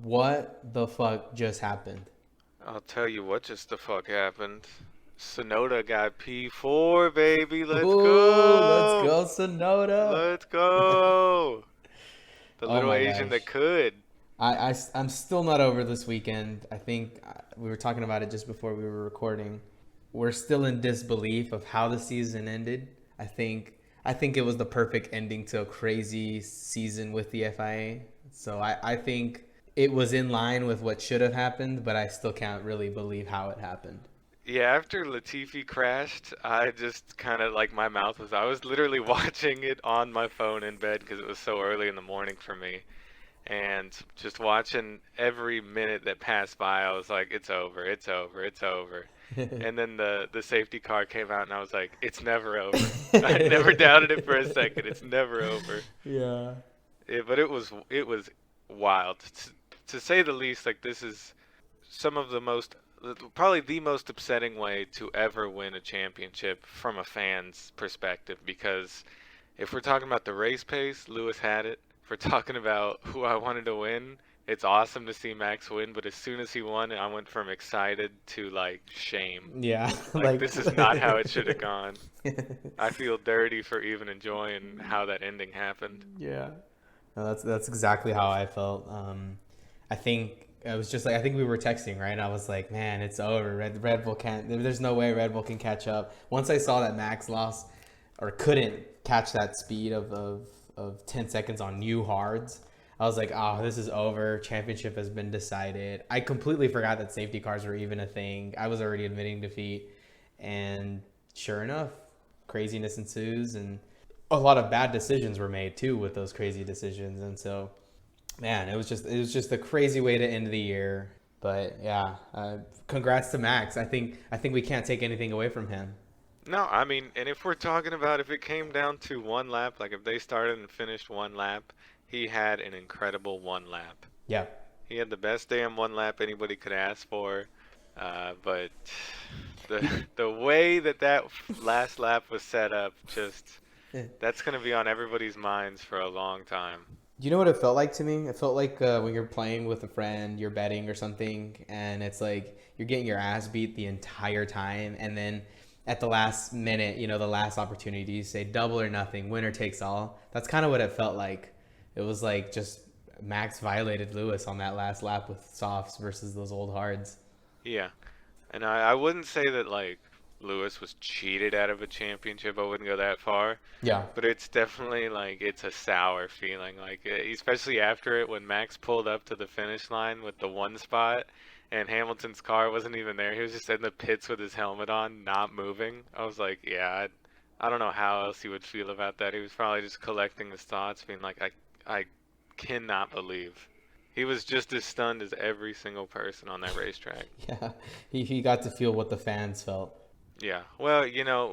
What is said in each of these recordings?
What the fuck just happened? I'll tell you what just the fuck happened. Tsunoda got P4, baby. Let's Ooh, let's go. go, Sonoda. Let's go. The Oh little my Asian that gosh. could. I'm still not over this weekend. I think we were talking about it just before we were recording. We're still in disbelief of how the season ended. I think it was the perfect ending to a crazy season with the FIA. So I think it was in line with what should have happened, but I still can't really believe how it happened. Yeah, after Latifi crashed, I just kind of like my mouth was. I was literally watching it on my phone in bed because it was so early in the morning for me. And just watching every minute that passed by, I was like, it's over, it's over, it's over. And then the safety car came out, and I was like, it's never over. I never doubted it for a second. It's never over. Yeah. But it was wild to say the least. Like this is some of the most probably the most upsetting way to ever win a championship from a fan's perspective because if we're talking about the race pace, Lewis had it. If we're talking about who I wanted to win, it's awesome to see Max win, but as soon as he won, I went from excited to like shame. Yeah, Like like this is not how it should have gone. I feel dirty for even enjoying how that ending happened. yeah. No, that's exactly how I felt. I think I was just like I think we were texting, right? And I was like, man, it's over. Red Bull can't. There's no way Red Bull can catch up. Once I saw that Max lost or couldn't catch that speed of 10 seconds on new hards, I was like, oh, this is over. Championship has been decided. I completely forgot that safety cars were even a thing. I was already admitting defeat, and sure enough, craziness ensues, and a lot of bad decisions were made too with those crazy decisions. And so, man, it was just a crazy way to end the year. But yeah, congrats to Max. I think we can't take anything away from him. No, I mean, and if we're talking about if it came down to one lap, like if they started and finished one lap, he had an incredible one lap. Yeah. He had the best damn one lap anybody could ask for. But the way that last lap was set up, just that's gonna be on everybody's minds for a long time. You know what it felt like to me? It felt like when you're playing with a friend, you're betting or something, and it's like you're getting your ass beat the entire time, and then at the last minute, the last opportunity, you say double or nothing, winner takes all. That's kind of what it felt like. It was like just Max violated Lewis on that last lap with softs versus those old hards. Yeah, and I wouldn't say that like Lewis was cheated out of a championship. I wouldn't go that far. Yeah. But it's definitely like it's a sour feeling, like especially after it when Max pulled up to the finish line with the one spot and Hamilton's car wasn't even there. He was just in the pits with his helmet on, not moving. I was like, yeah, I don't know how else he would feel about that. He was probably just collecting his thoughts, being like, I cannot believe. He was just as stunned as every single person on that racetrack. Yeah. He got to feel what the fans felt. Yeah. Well,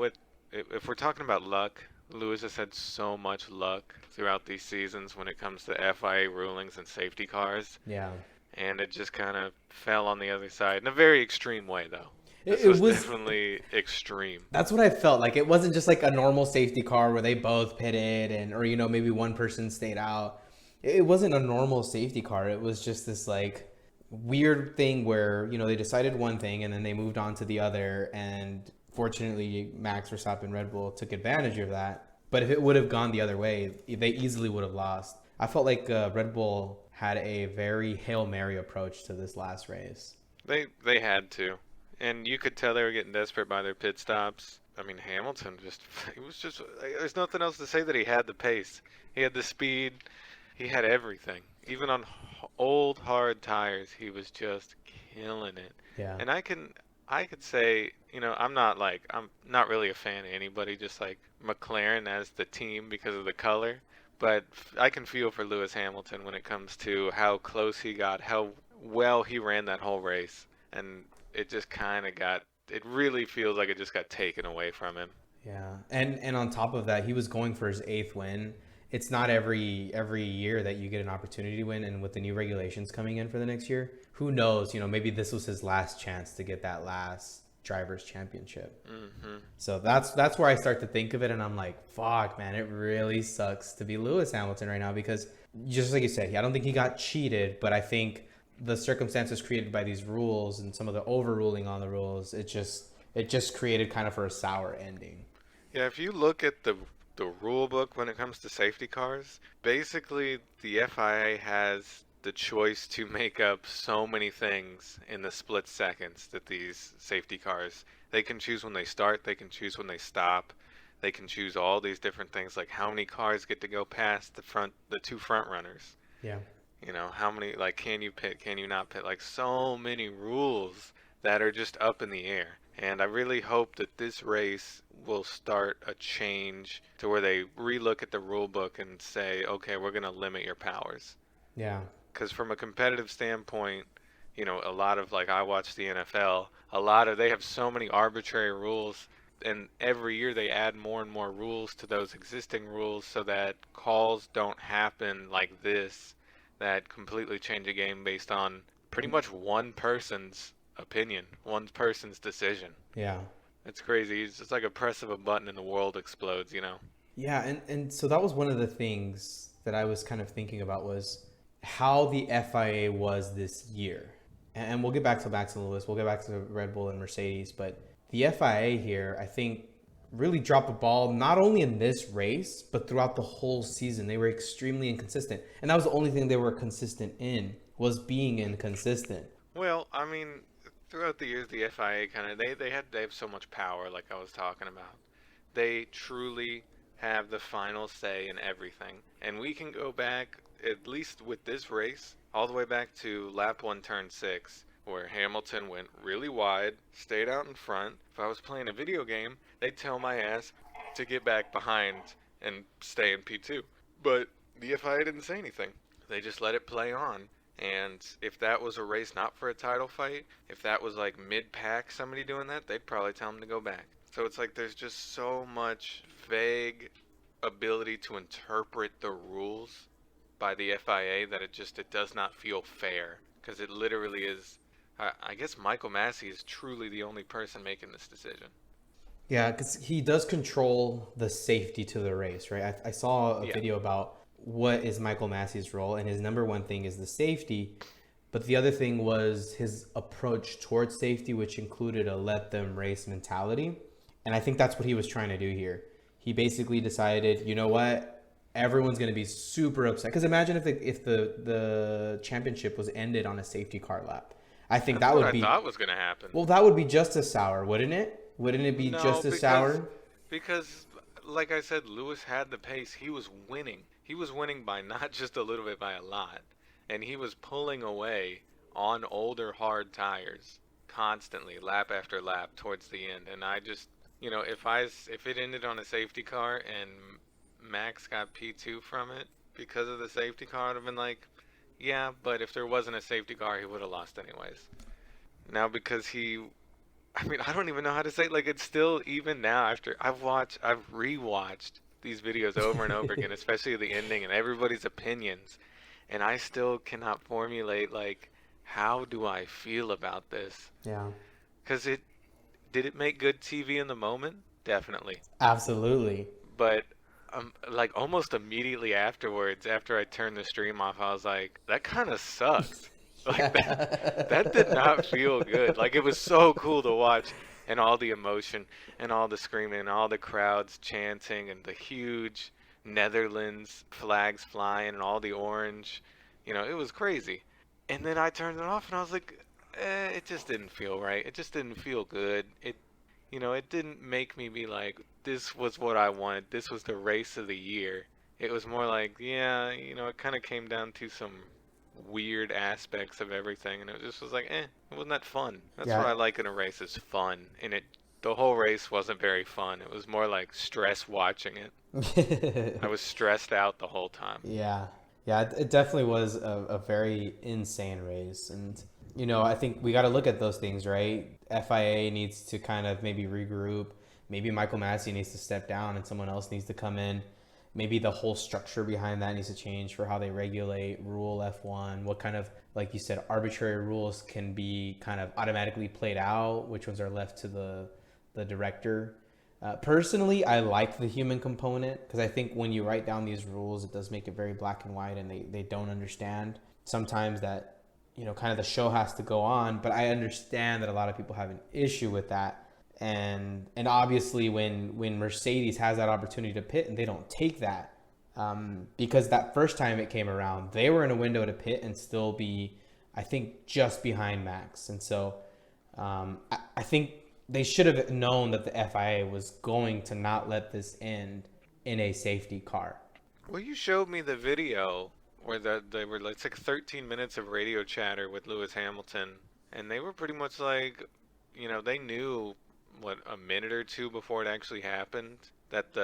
with if we're talking about luck, Lewis has had so much luck throughout these seasons when it comes to FIA rulings and safety cars, Yeah. and it just kind of fell on the other side in a very extreme way, though. It, This it was was definitely extreme. That's what I felt like. It wasn't just like a normal safety car where they both pitted and or maybe one person stayed out. It wasn't a normal safety car. It was just this like weird thing where, they decided one thing and then they moved on to the other, and fortunately Max Verstappen Red Bull took advantage of that. But if it would have gone the other way, they easily would have lost. I felt like Red Bull had a very Hail Mary approach to this last race. They had to, and you could tell they were getting desperate by their pit stops. I mean, Hamilton just he was just there's nothing else to say that he had the pace. He had the speed. He had everything. Even on old hard tires, he was just killing it. Yeah. And I could say, I'm not really a fan of anybody, just like McLaren as the team because of the color. But I can feel for Lewis Hamilton when it comes to how close he got, how well he ran that whole race, and it just kind of got. It really feels like it just got taken away from him. Yeah, and on top of that, he was going for his eighth win. It's not every year that you get an opportunity to win, and with the new regulations coming in for the next year, who knows? Maybe this was his last chance to get that last drivers' championship. Hmm. So that's where I start to think of it, and I'm like, fuck, man, it really sucks to be Lewis Hamilton right now because just like you said, I don't think he got cheated, but I think the circumstances created by these rules and some of the overruling on the rules, it just created kind of for a sour ending. Yeah, if you look at the rule book when it comes to safety cars, basically the FIA has the choice to make up so many things in the split seconds that these safety cars, they can choose when they start, they can choose when they stop, they can choose all these different things, like how many cars get to go past the two front runners. Yeah. You know, how many, like, can you pit, can you not pit? Like, so many rules that are just up in the air. And I really hope that this race will start a change to where they relook at the rule book and say, okay, we're going to limit your powers. Yeah. Because from a competitive standpoint, you know, a lot of, like, I watch the NFL, a lot of, they have so many arbitrary rules, and every year they add more and more rules to those existing rules so that calls don't happen like this that completely change a game based on pretty much one person's opinion, one person's decision. Yeah. It's crazy. It's just like a press of a button and the world explodes, you know? Yeah, and so that was one of the things that I was kind of thinking about was how the FIA was this year. And we'll get back to Max and Lewis, we'll get back to Red Bull and Mercedes, but the FIA here, I think, really dropped the ball not only in this race, but throughout the whole season. They were extremely inconsistent. And that was the only thing they were consistent in, was being inconsistent. Well, I mean, throughout the years, the FIA kind of, they have so much power, like I was talking about. They truly have the final say in everything. And we can go back, at least with this race, all the way back to lap 1, turn 6, where Hamilton went really wide, stayed out in front. If I was playing a video game, they'd tell my ass to get back behind and stay in P2. But the FIA didn't say anything. They just let it play on. And if that was a race not for a title fight, if that was like mid-pack somebody doing that, they'd probably tell them to go back. So it's like there's just so much vague ability to interpret the rules by the FIA that it does not feel fair. Because it literally is, I guess Michael Massey is truly the only person making this decision. Yeah, because he does control the safety to the race, right? I saw a video about what is Michael Massey's role, and his number one thing is the safety. But the other thing was his approach towards safety, which included a let them race mentality. And I think that's what he was trying to do here. He basically decided, you know what? Everyone's going to be super upset. Because imagine if the championship was ended on a safety car lap. I think That's that would what be. I thought was going to happen. Well, that would be just as sour, wouldn't it? Wouldn't it be just as sour? Because, like I said, Lewis had the pace. He was winning. He was winning by not just a little bit, by a lot. And he was pulling away on older, hard tires constantly, lap after lap, towards the end. And I just, you know, if it ended on a safety car and Max got P2 from it because of the safety car, I'd have been like, yeah, but if there wasn't a safety car, he would have lost anyways. Now because I don't even know how to say it. Like, it's still, even now, after I've rewatched these videos over and over again, especially the ending and everybody's opinions, and I still cannot formulate, like, how do I feel about this? Yeah. Because did it make good TV in the moment? Definitely. Absolutely. But like almost immediately afterwards, after I turned the stream off, I was like, that kind of sucks. Like that did not feel good. Like, it was so cool to watch, and all the emotion and all the screaming and all the crowds chanting and the huge Netherlands flags flying and all the orange, you know, it was crazy. And then I turned it off and I was like, it just didn't feel right. It just didn't feel good. It didn't make me be like, this was what I wanted. This was the race of the year. It was more like, yeah, it kind of came down to some weird aspects of everything, and it just was like, it wasn't that fun. That's what I like in a race, is fun. And the whole race wasn't very fun. It was more like stress watching it. I was stressed out the whole time. Yeah, it definitely was a very insane race. And, I think we got to look at those things, right? FIA needs to kind of maybe regroup. Maybe Michael Massey needs to step down and someone else needs to come in. Maybe the whole structure behind that needs to change for how they regulate rule F1. What kind of, like you said, arbitrary rules can be kind of automatically played out? Which ones are left to the director? Personally, I like the human component, because I think when you write down these rules, it does make it very black and white, and they don't understand sometimes that, kind of the show has to go on. But I understand that a lot of people have an issue with that. And obviously when Mercedes has that opportunity to pit and they don't take that, because that first time it came around, they were in a window to pit and still be, I think, just behind Max. And so I think they should have known that the FIA was going to not let this end in a safety car. Well, you showed me the video where they were like, it's like 13 minutes of radio chatter with Lewis Hamilton, and they were pretty much like, they knew a minute or two before it actually happened that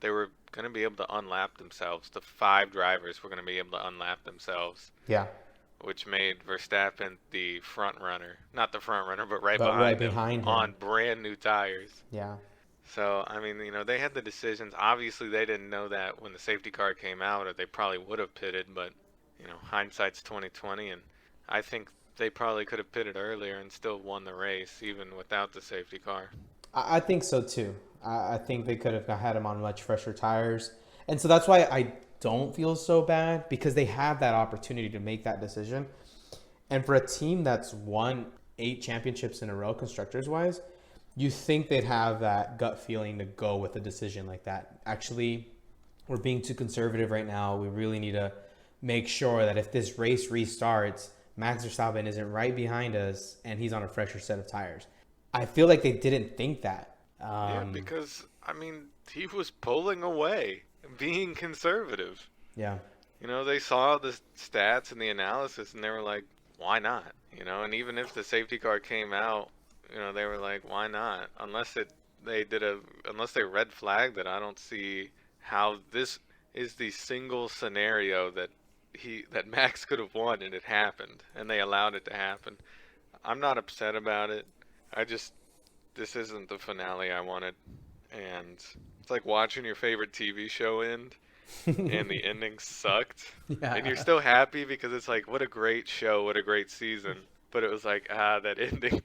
they were going to be able to unlap themselves. The 5 drivers were going to be able to unlap themselves. Yeah. Which made Verstappen the front runner. Not the front runner, but right behind him on brand new tires. Yeah. So, I mean, they had the decisions. Obviously, they didn't know that when the safety car came out, or they probably would have pitted, but, hindsight's 20/20, and I think they probably could have pitted earlier and still won the race, even without the safety car. I think so, too. I think they could have had him on much fresher tires. And so that's why I don't feel so bad, because they have that opportunity to make that decision. And for a team that's won 8 championships in a row, constructors-wise, you think they'd have that gut feeling to go with a decision like that. Actually, we're being too conservative right now. We really need to make sure that if this race restarts, Max Verstappen isn't right behind us and he's on a fresher set of tires. I feel like they didn't think that. Yeah, because, he was pulling away, being conservative. Yeah. They saw the stats and the analysis, and they were like, why not? And even if the safety car came out, they were like, why not? Unless they red flagged it, I don't see how this is the single scenario that Max could have won, and it happened, and they allowed it to happen. I'm not upset about it. This isn't the finale I wanted, and it's like watching your favorite TV show end, and the ending sucked, Yeah. and you're still happy because it's like, what a great show, what a great season. But it was like, that ending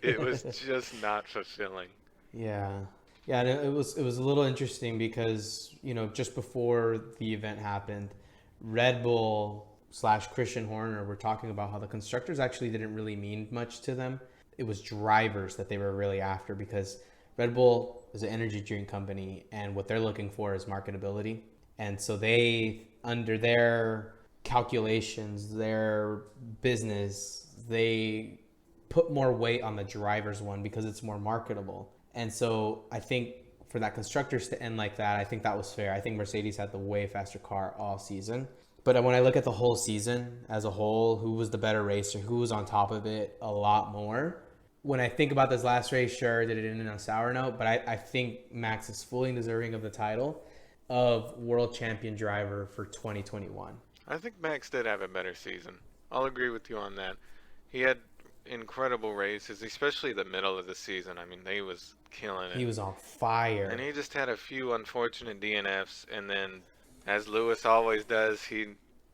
it was just not fulfilling. Yeah. Yeah, and it was a little interesting because, just before the event happened, Red Bull / Christian Horner were talking about how the constructors actually didn't really mean much to them. It was drivers that they were really after, because Red Bull is an energy drink company, and what they're looking for is marketability. And so they, under their calculations, their business, they put more weight on the driver's one because it's more marketable. And so I think for that constructors to end like that, I think that was fair. I think Mercedes had the way faster car all season. But when I look at the whole season as a whole, who was the better racer, who was on top of it a lot more. When I think about this last race, sure, did it end in a sour note, but I think Max is fully deserving of the title of world champion driver for 2021. I think Max did have a better season. I'll agree with you on that. He had incredible races, especially the middle of the season. He was killing it. He was on fire. And he just had a few unfortunate DNFs, and then, as Lewis always does, he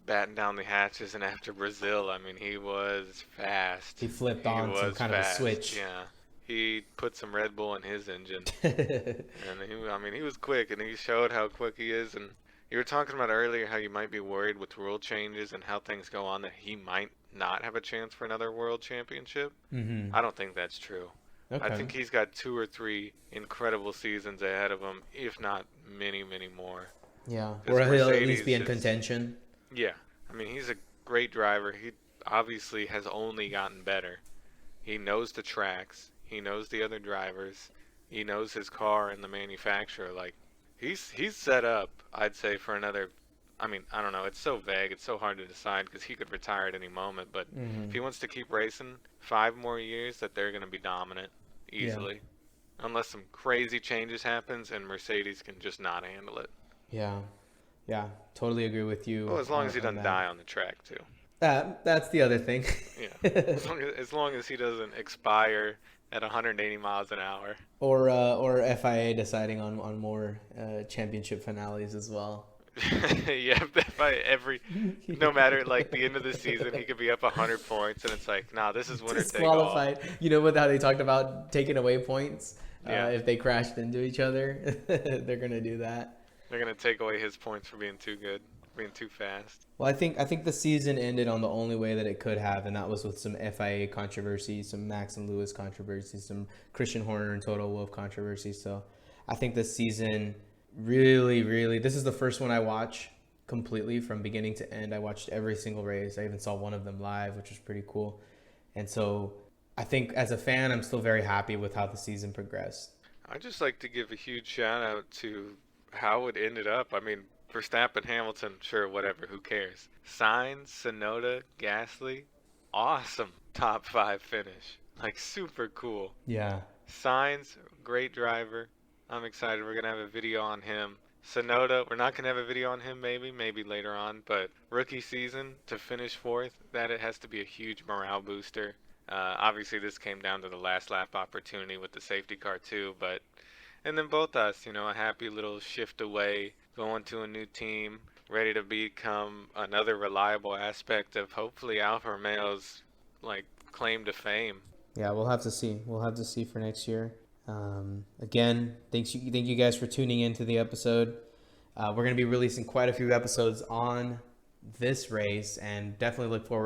battened down the hatches, and after Brazil, he was fast. He flipped on some kind of a switch. Yeah. He put some Red Bull in his engine. And he was quick, and he showed how quick he is. And you were talking about earlier how you might be worried with rule changes and how things go on that he might not have a chance for another world championship. Mm-hmm. I don't think that's true. Okay. I think he's got 2 or 3 incredible seasons ahead of him, if not many, many more. Yeah, or he'll at least be in just contention. Yeah. He's a great driver. He obviously has only gotten better. He knows the tracks. He knows the other drivers. He knows his car and the manufacturer. Like, he's set up, I'd say, for another... I don't know. It's so vague. It's so hard to decide because he could retire at any moment. But if he wants to keep racing 5 more years, that they're going to be dominant easily. Yeah. Unless some crazy changes happens and Mercedes can just not handle it. Yeah. Yeah, totally agree with you. Well, as long as he doesn't die on the track, too. That's the other thing. Yeah. As long as he doesn't expire at 180 miles an hour. Or FIA deciding on more championship finales as well. Yeah, no matter, like, the end of the season, he could be up 100 points, and it's like, nah, this is winner take all. Disqualified. You know how they talked about taking away points? Yeah. If they crashed into each other, they're going to do that. They're going to take away his points for being too good. being too fast. Well, I think the season ended on the only way that it could have, and that was with some FIA controversy, some Max and Lewis controversy, some Christian Horner and Toto Wolff controversy. So I think this season really, really, this is the first one I watch completely from beginning to end. I watched every single race. I even saw one of them live, which was pretty cool. And so I think as a fan, I'm still very happy with how the season progressed. I'd just like to give a huge shout out to how it ended up. I mean, Verstappen, Hamilton, sure, whatever, who cares? Sainz, Tsunoda, Gasly, awesome top 5 finish. Like, super cool. Yeah. Sainz, great driver. I'm excited. We're going to have a video on him. Tsunoda, we're not going to have a video on him maybe later on, but rookie season to finish 4th, that it has to be a huge morale booster. Obviously, this came down to the last lap opportunity with the safety car too, but and then Bottas, a happy little shift away, going to a new team, ready to become another reliable aspect of hopefully Alfa Romeo's like claim to fame. Yeah, we'll have to see. We'll have to see for next year. Again, thank you guys for tuning into the episode. We're going to be releasing quite a few episodes on this race, and definitely look forward